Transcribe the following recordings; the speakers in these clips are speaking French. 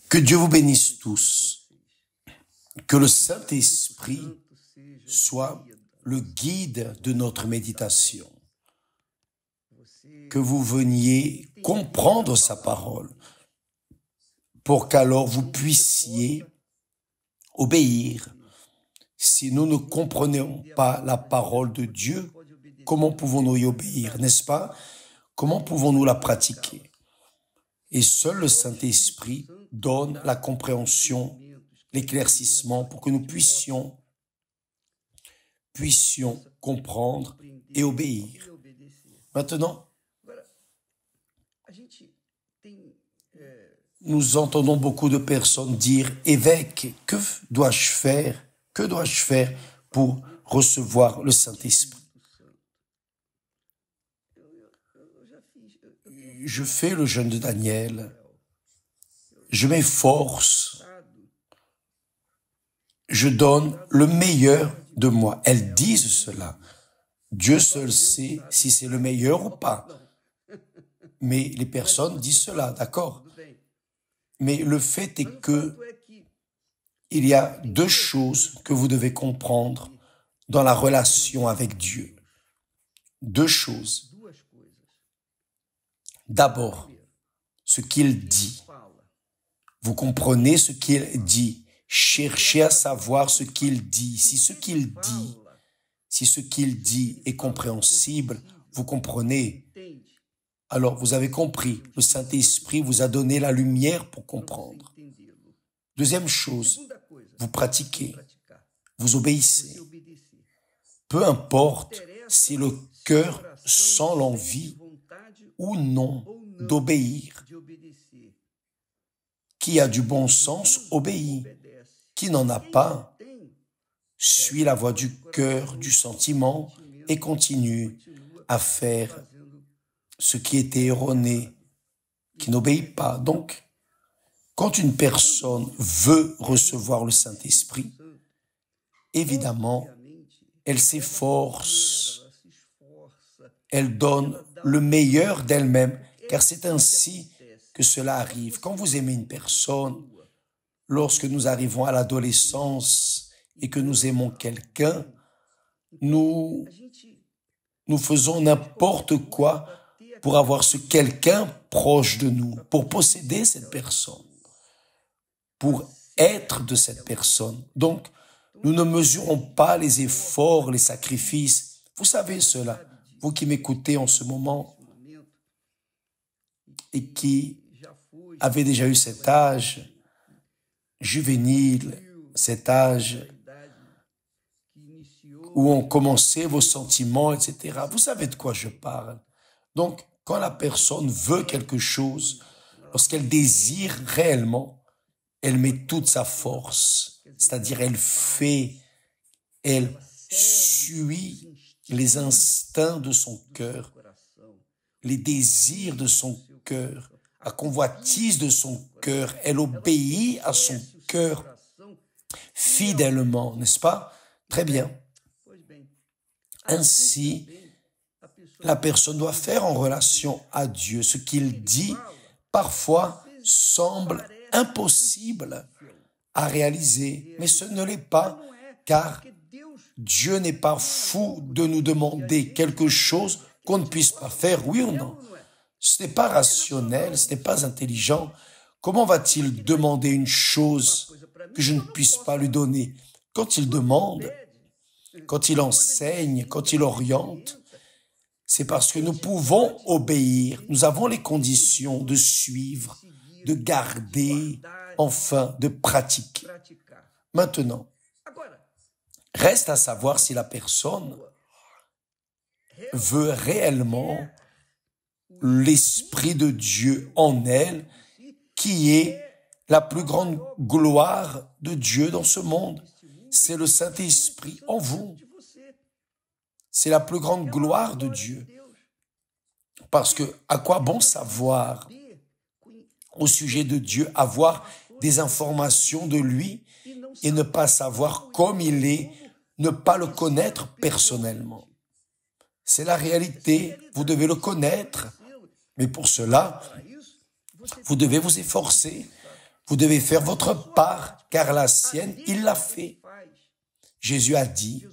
Que Dieu vous bénisse tous. Que le Saint-Esprit soit le guide de notre méditation. Que vous veniez comprendre sa parole pour qu'alors vous puissiez obéir. Si nous ne comprenons pas la parole de Dieu, comment pouvons-nous y obéir, n'est-ce pas? Comment pouvons-nous la pratiquer? Et seul le Saint-Esprit donne la compréhension, l'éclaircissement pour que nous puissions comprendre et obéir. Maintenant, nous entendons beaucoup de personnes dire « Évêque, que dois-je faire? Que dois-je faire pour recevoir le Saint-Esprit ?» Je fais le jeûne de Daniel, je m'efforce, je donne le meilleur de moi. Elles disent cela. Dieu seul sait si c'est le meilleur ou pas. Mais les personnes disent cela, d'accord? Mais le fait est que il y a deux choses que vous devez comprendre dans la relation avec Dieu. Deux choses. D'abord, ce qu'il dit. Vous comprenez ce qu'il dit. Cherchez à savoir ce qu'il dit. Si ce qu'il dit est compréhensible, vous comprenez. Alors, vous avez compris. Le Saint-Esprit vous a donné la lumière pour comprendre. Deuxième chose, vous pratiquez. Vous obéissez. Peu importe si le cœur sent l'envie ou non d'obéir. Qui a du bon sens obéit. Qui n'en a pas suit la voie du cœur, du sentiment et continue à faire ce qui était erroné, qui n'obéit pas. Donc, quand une personne veut recevoir le Saint-Esprit, évidemment, elle s'efforce, elle donne le meilleur d'elle-même, car c'est ainsi que cela arrive. Quand vous aimez une personne, lorsque nous arrivons à l'adolescence et que nous aimons quelqu'un, nous faisons n'importe quoi pour avoir ce quelqu'un proche de nous, pour posséder cette personne, pour être de cette personne. Donc, nous ne mesurons pas les efforts, les sacrifices. Vous savez cela. Vous qui m'écoutez en ce moment et qui avez déjà eu cet âge juvénile, cet âge où ont commencé vos sentiments, etc. Vous savez de quoi je parle. Donc, quand la personne veut quelque chose, lorsqu'elle désire réellement, elle met toute sa force, c'est-à-dire elle fait, elle suit les instincts de son cœur, les désirs de son cœur, la convoitise de son cœur, elle obéit à son cœur fidèlement, n'est-ce pas? Très bien. Ainsi, la personne doit faire en relation à Dieu. Ce qu'il dit, parfois, semble impossible à réaliser, mais ce ne l'est pas, car Dieu n'est pas fou de nous demander quelque chose qu'on ne puisse pas faire, oui ou non? Ce n'est pas rationnel, ce n'est pas intelligent. Comment va-t-il demander une chose que je ne puisse pas lui donner? Quand il demande, quand il enseigne, quand il oriente, c'est parce que nous pouvons obéir. Nous avons les conditions de suivre, de garder, enfin, de pratiquer. Maintenant, reste à savoir si la personne veut réellement l'Esprit de Dieu en elle, qui est la plus grande gloire de Dieu dans ce monde. C'est le Saint-Esprit en vous. C'est la plus grande gloire de Dieu. Parce que, à quoi bon savoir au sujet de Dieu, avoir des informations de lui et ne pas savoir comme il est, ne pas le connaître personnellement. C'est la réalité, vous devez le connaître. Mais pour cela, Vous devez vous efforcer. Vous devez faire votre part, car la sienne, il l'a fait. Jésus a dit,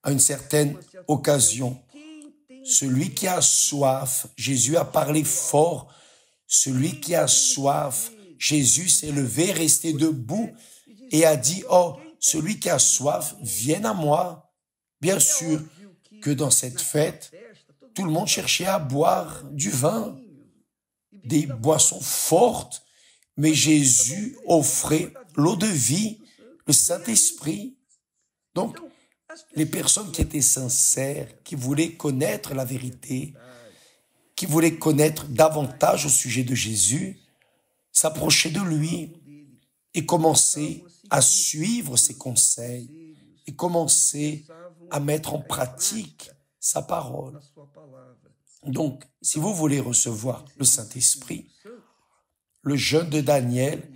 à une certaine occasion, celui qui a soif, Jésus a parlé fort, celui qui a soif, Jésus s'est levé, resté debout et a dit, oh, celui qui a soif, vienne à moi. Bien sûr que dans cette fête, tout le monde cherchait à boire du vin, des boissons fortes, mais Jésus offrait l'eau de vie, le Saint-Esprit. Donc, les personnes qui étaient sincères, qui voulaient connaître la vérité, qui voulaient connaître davantage au sujet de Jésus, s'approchaient de lui et commençaient à suivre ses conseils et commençaient à mettre en pratique sa parole. Donc, si vous voulez recevoir le Saint-Esprit, le jeûne de Daniel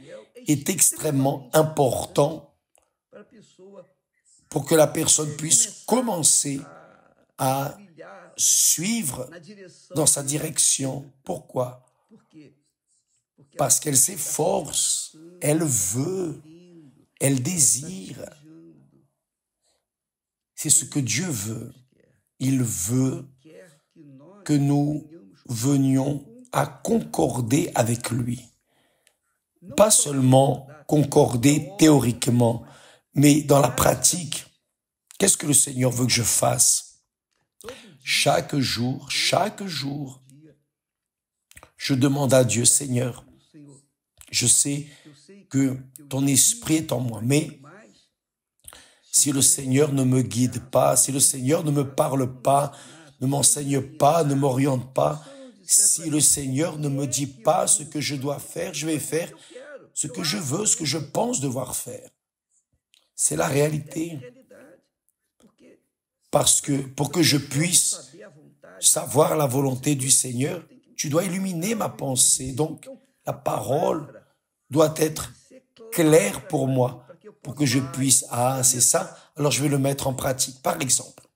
est extrêmement important pour que la personne puisse commencer à suivre dans sa direction. Pourquoi? Parce qu'elle s'efforce, elle veut, elle désire. C'est ce que Dieu veut. Il veut que nous venions à concorder avec lui. Pas seulement concorder théoriquement, mais dans la pratique. Qu'est-ce que le Seigneur veut que je fasse? Chaque jour, je demande à Dieu, Seigneur, je sais que ton esprit est en moi, mais si le Seigneur ne me guide pas, si le Seigneur ne me parle pas, ne m'enseigne pas, ne m'oriente pas, si le Seigneur ne me dit pas ce que je dois faire, je vais faire ce que je veux, ce que je pense devoir faire. C'est la réalité. Parce que pour que je puisse savoir la volonté du Seigneur, tu dois illuminer ma pensée. Donc, la parole doit être claire pour moi, pour que je puisse, ah, c'est ça, alors je vais le mettre en pratique. Par exemple,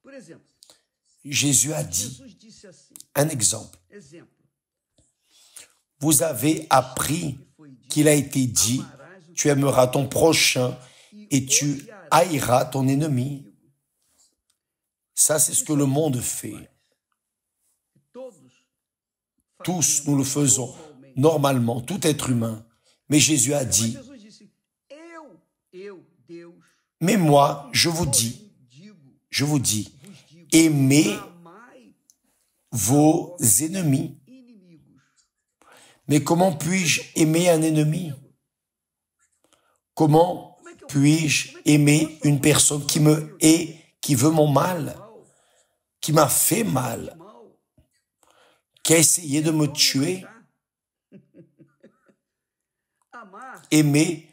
Jésus a dit, un exemple, vous avez appris qu'il a été dit, tu aimeras ton prochain et tu haïras ton ennemi. Ça, c'est ce que le monde fait. Tous, nous le faisons normalement, tout être humain. Mais Jésus a dit, mais moi, je vous dis, aimez vos ennemis. Mais comment puis-je aimer un ennemi? Comment puis-je aimer une personne qui me hait, qui veut mon mal, qui m'a fait mal, qui a essayé de me tuer? Aimer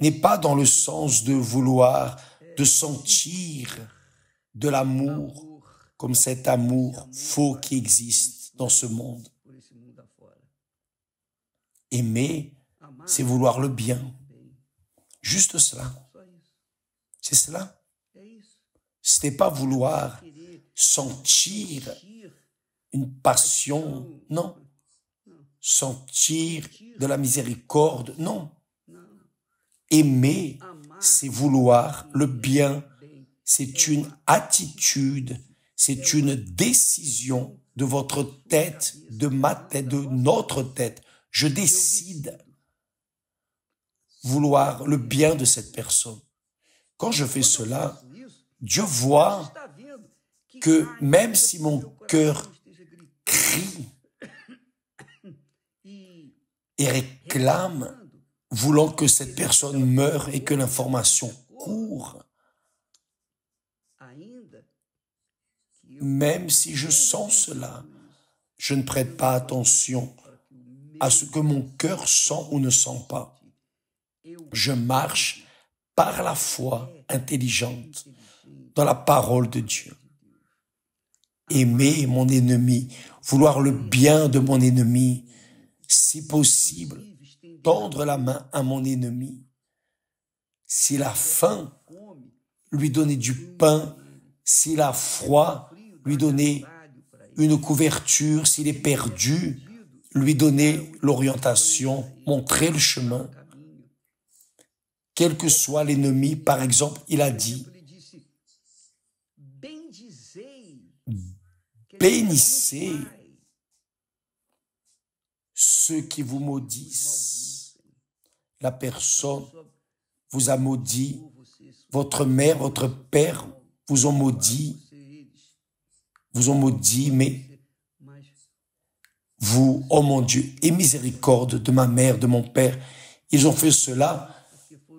n'est pas dans le sens de vouloir, de sentir de l'amour comme cet amour faux qui existe dans ce monde. Aimer, c'est vouloir le bien. Juste cela. C'est cela. Ce n'est pas vouloir sentir une passion, non. Sentir de la miséricorde, non. Aimer, c'est vouloir le bien. C'est une attitude, c'est une décision de votre tête, de ma tête, de notre tête. Je décide vouloir le bien de cette personne. Quand je fais cela, Dieu voit que même si mon cœur crie et réclame, voulant que cette personne meure et que l'information court, même si je sens cela, je ne prête pas attention à ce que mon cœur sent ou ne sent pas. Je marche par la foi intelligente dans la parole de Dieu. Aimer mon ennemi, vouloir le bien de mon ennemi, si possible, tendre la main à mon ennemi. S'il a faim, lui donner du pain. S'il a froid, lui donner une couverture. S'il est perdu, lui donner l'orientation, montrer le chemin, quel que soit l'ennemi. Par exemple, il a dit, bénissez ceux qui vous maudissent. La personne vous a maudit, votre mère, votre père vous ont maudit, mais vous, oh mon Dieu, aie miséricorde de ma mère, de mon père. Ils ont fait cela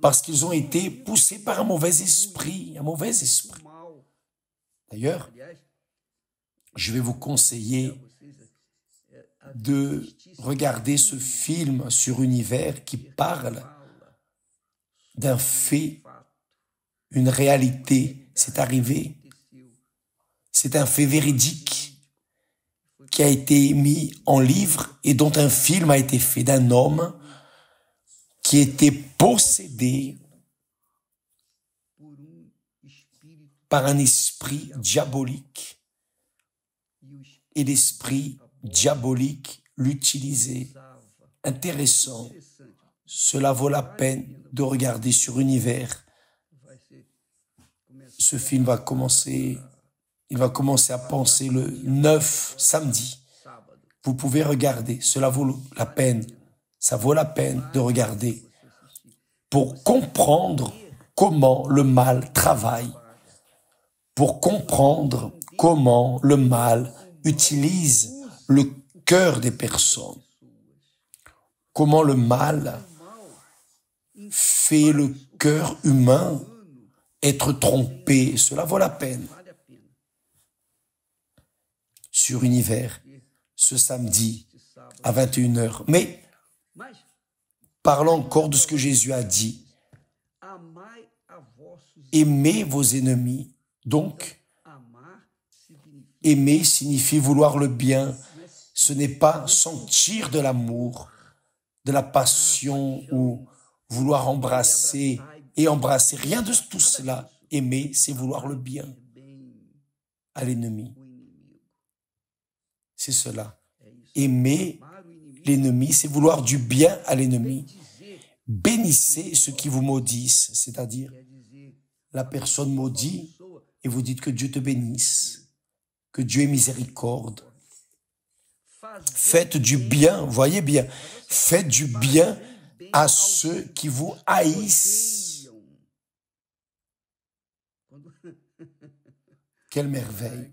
parce qu'ils ont été poussés par un mauvais esprit, D'ailleurs, je vais vous conseiller de regarder ce film sur Univers qui parle d'un fait, une réalité. C'est arrivé. C'est un fait véridique qui a été mis en livre et dont un film a été fait d'un homme qui était possédé par un esprit diabolique. Et l'esprit diabolique l'utilisait. Intéressant. Cela vaut la peine de regarder sur Univers. Ce film va commencer, il va commencer à penser le 9 samedi. Vous pouvez regarder, cela vaut la peine. Ça vaut la peine de regarder pour comprendre comment le mal travaille, pour comprendre comment le mal utilise le cœur des personnes, comment le mal fait le cœur humain être trompé. Cela vaut la peine. Sur Univers, ce samedi à 21h. Mais parlons encore de ce que Jésus a dit. Aimez vos ennemis. Donc, aimer signifie vouloir le bien. Ce n'est pas sentir de l'amour, de la passion ou vouloir embrasser et embrasser. Rien de tout cela. Aimer, c'est vouloir le bien à l'ennemi. C'est cela. Aimer l'ennemi, c'est vouloir du bien à l'ennemi. Bénissez ceux qui vous maudissent, c'est-à-dire la personne maudit et vous dites que Dieu te bénisse, que Dieu ait miséricorde. Faites du bien, voyez bien, faites du bien à ceux qui vous haïssent. Quelle merveille!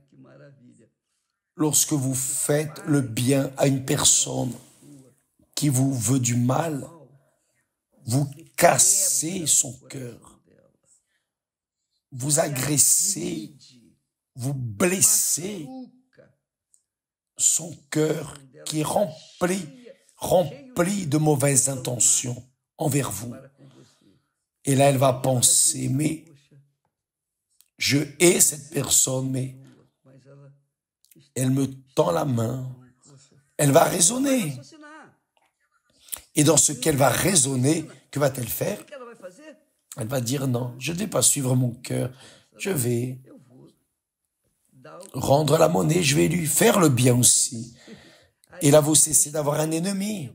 Lorsque vous faites le bien à une personne qui vous veut du mal, vous cassez son cœur, vous agressez, vous blessez son cœur qui est rempli de mauvaises intentions envers vous. Et là, elle va penser, mais je hais cette personne, mais elle me tend la main. Elle va raisonner. Et dans ce qu'elle va raisonner, que va-t-elle faire? Elle va dire non, je ne vais pas suivre mon cœur. Je vais rendre la monnaie, je vais lui faire le bien aussi. Et là, vous cessez d'avoir un ennemi.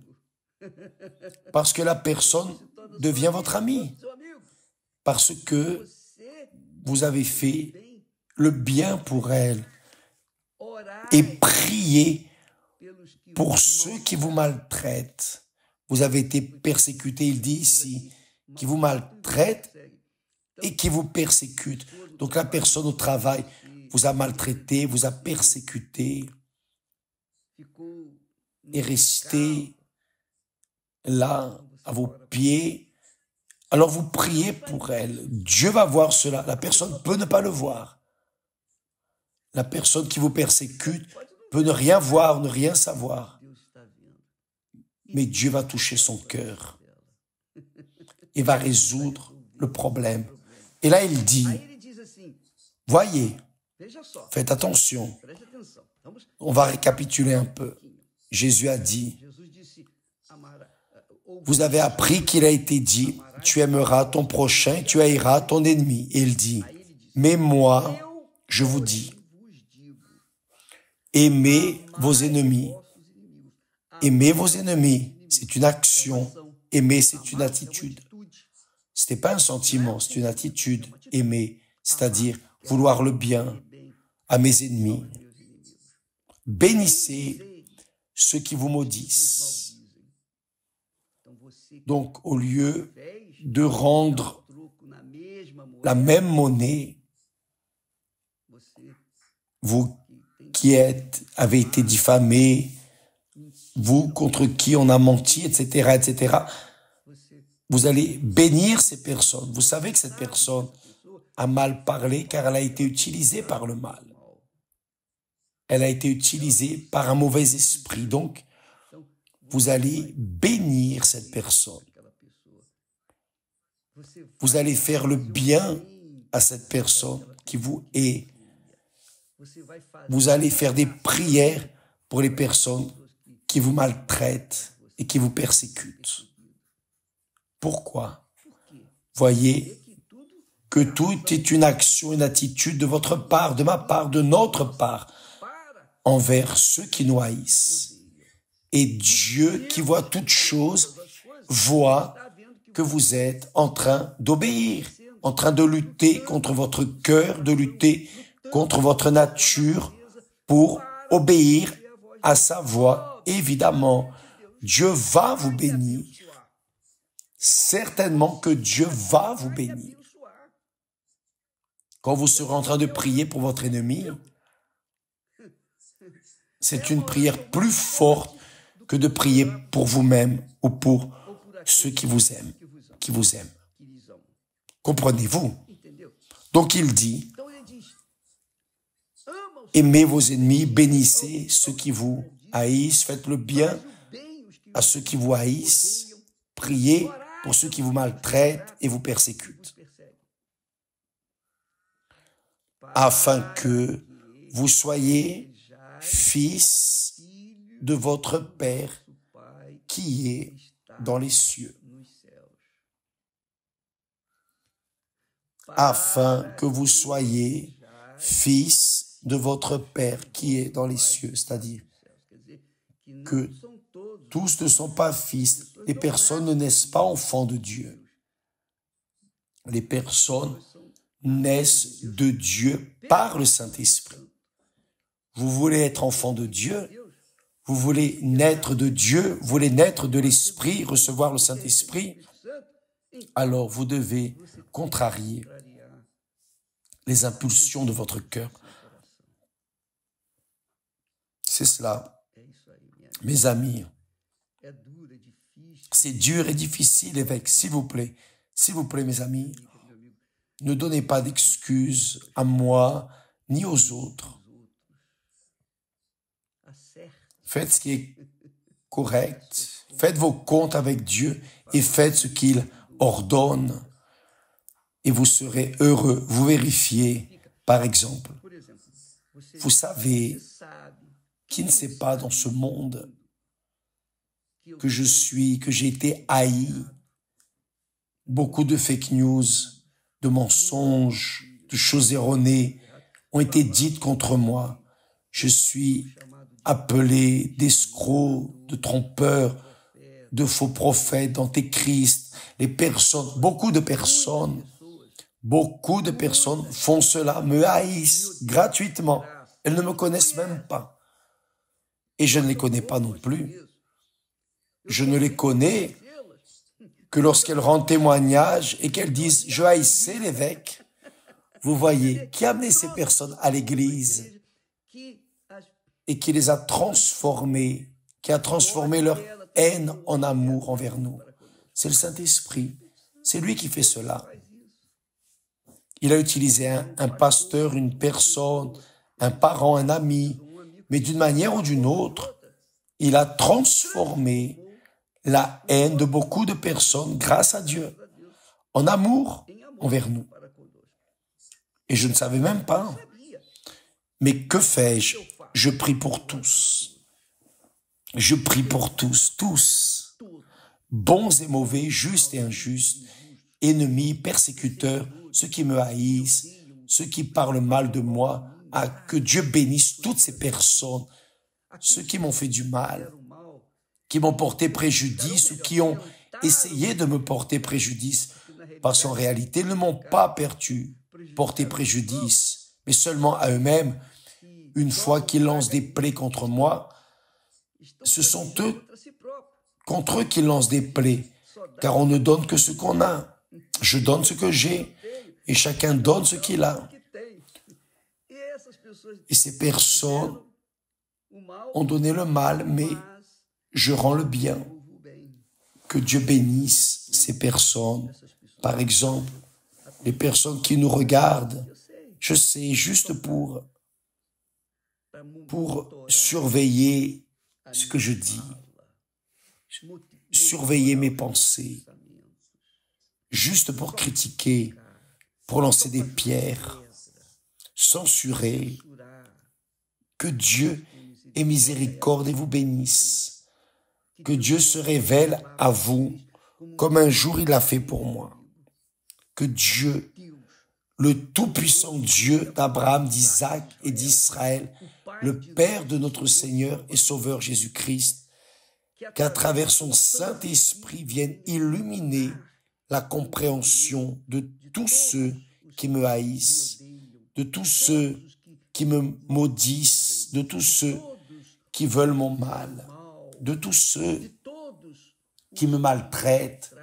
Parce que la personne devient votre ami. Parce que vous avez fait le bien pour elle. Et priez pour ceux qui vous maltraitent. Vous avez été persécuté, il dit ici, qui vous maltraitent et qui vous persécutent. Donc la personne au travail vous a maltraité, vous a persécuté et restez là à vos pieds. Alors vous priez pour elle. Dieu va voir cela. La personne peut ne pas le voir. La personne qui vous persécute peut ne rien voir, ne rien savoir. Mais Dieu va toucher son cœur et va résoudre le problème. Et là, il dit, voyez, faites attention. On va récapituler un peu. Jésus a dit, vous avez appris qu'il a été dit, tu aimeras ton prochain, tu haïras ton ennemi. Et il dit, mais moi, je vous dis, aimez vos ennemis, Aimer vos ennemis, c'est une action. Aimer, c'est une attitude. Ce n'est pas un sentiment, c'est une attitude. Aimer, c'est-à-dire vouloir le bien à mes ennemis. Bénissez ceux qui vous maudissent. Donc, au lieu de rendre la même monnaie, vous qui avez été diffamés, vous contre qui on a menti, etc., etc., vous allez bénir ces personnes. Vous savez que cette personne a mal parlé car elle a été utilisée par le mal. Elle a été utilisée par un mauvais esprit. Donc, vous allez bénir cette personne. Vous allez faire le bien à cette personne qui vous hait. Vous allez faire des prières pour les personnes qui vous maltraitent et qui vous persécutent. Pourquoi? Voyez que tout est une action, une attitude de votre part, de ma part, de notre part, envers ceux qui nous haïssent. Et Dieu, qui voit toutes choses, voit que vous êtes en train d'obéir, en train de lutter contre votre cœur, de lutter contre votre nature pour obéir à sa voix. Évidemment, Dieu va vous bénir. Certainement que Dieu va vous bénir. Quand vous serez en train de prier pour votre ennemi, c'est une prière plus forte que de prier pour vous-même ou pour ceux qui vous aiment, qui vous aiment. Comprenez-vous? Donc il dit, aimez vos ennemis, bénissez ceux qui vous haïssent, faites le bien à ceux qui vous haïssent, priez pour ceux qui vous maltraitent et vous persécutent, afin que vous soyez fils de votre Père qui est dans les cieux. Afin que vous soyez fils de votre Père qui est dans les cieux, c'est-à-dire que tous ne sont pas fils, les personnes ne naissent pas enfants de Dieu. Les personnes naissent de Dieu par le Saint-Esprit. Vous voulez être enfant de Dieu, vous voulez naître de Dieu, vous voulez naître de l'Esprit, recevoir le Saint-Esprit, alors vous devez contrarier les impulsions de votre cœur. C'est cela, mes amis. C'est dur et difficile, évêque, s'il vous plaît, mes amis, ne donnez pas d'excuses à moi ni aux autres. Faites ce qui est correct, faites vos comptes avec Dieu et faites ce qu'il ordonne et vous serez heureux. Vous vérifiez, par exemple, vous savez qui ne sait pas dans ce monde que j'ai été haï, beaucoup de fake news, de mensonges, de choses erronées ont été dites contre moi. Je suis appelé d'escroc, de trompeur, de faux prophètes, d'antéchrist. Beaucoup de personnes font cela, me haïssent gratuitement. Elles ne me connaissent même pas. Et je ne les connais pas non plus. Je ne les connais que lorsqu'elles rendent témoignage et qu'elles disent « Je haïssais l'évêque ». Vous voyez, qui a amené ces personnes à l'église et qui les a transformées, qui a transformé leur haine en amour envers nous. C'est le Saint-Esprit. C'est lui qui fait cela. Il a utilisé un pasteur, une personne, un parent, un ami, mais d'une manière ou d'une autre, il a transformé la haine de beaucoup de personnes grâce à Dieu en amour envers nous. Et je ne savais même pas. Mais que fais-je? Je prie pour tous. Je prie pour tous, tous. Bons et mauvais, justes et injustes, ennemis, persécuteurs, ceux qui me haïssent, ceux qui parlent mal de moi, que Dieu bénisse toutes ces personnes, ceux qui m'ont fait du mal, qui m'ont porté préjudice ou qui ont essayé de me porter préjudice, parce qu'en réalité, ils ne m'ont pas porté préjudice, mais seulement à eux-mêmes. Une fois qu'ils lancent des plaies contre moi, ce sont eux, contre eux qu'ils lancent des plaies, car on ne donne que ce qu'on a. Je donne ce que j'ai, et chacun donne ce qu'il a. Et ces personnes ont donné le mal, mais je rends le bien. Que Dieu bénisse ces personnes. Par exemple, les personnes qui nous regardent, je sais, juste pour surveiller ce que je dis, surveiller mes pensées, juste pour critiquer, pour lancer des pierres, censurer. Que Dieu ait miséricorde et vous bénisse. Que Dieu se révèle à vous comme un jour il l'a fait pour moi. Que Dieu, le tout-puissant Dieu d'Abraham, d'Isaac et d'Israël, le Père de notre Seigneur et Sauveur Jésus-Christ, qu'à travers son Saint-Esprit vienne illuminer la compréhension de tous ceux qui me haïssent, de tous ceux qui me maudissent, de tous ceux qui veulent mon mal, de tous ceux qui me maltraitent,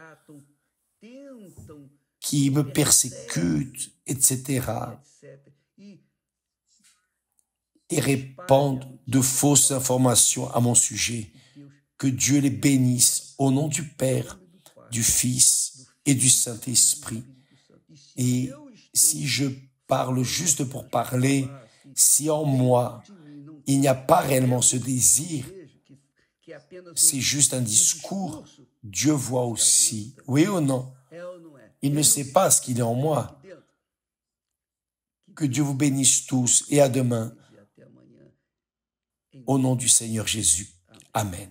qui me persécutent, etc. et répandent de fausses informations à mon sujet. Que Dieu les bénisse au nom du Père, du Fils et du Saint-Esprit. Et si je parle juste pour parler, si en moi, il n'y a pas réellement ce désir, c'est juste un discours, Dieu voit aussi. Oui ou non? Il ne sait pas ce qu'il est en moi. Que Dieu vous bénisse tous et à demain. Au nom du Seigneur Jésus. Amen.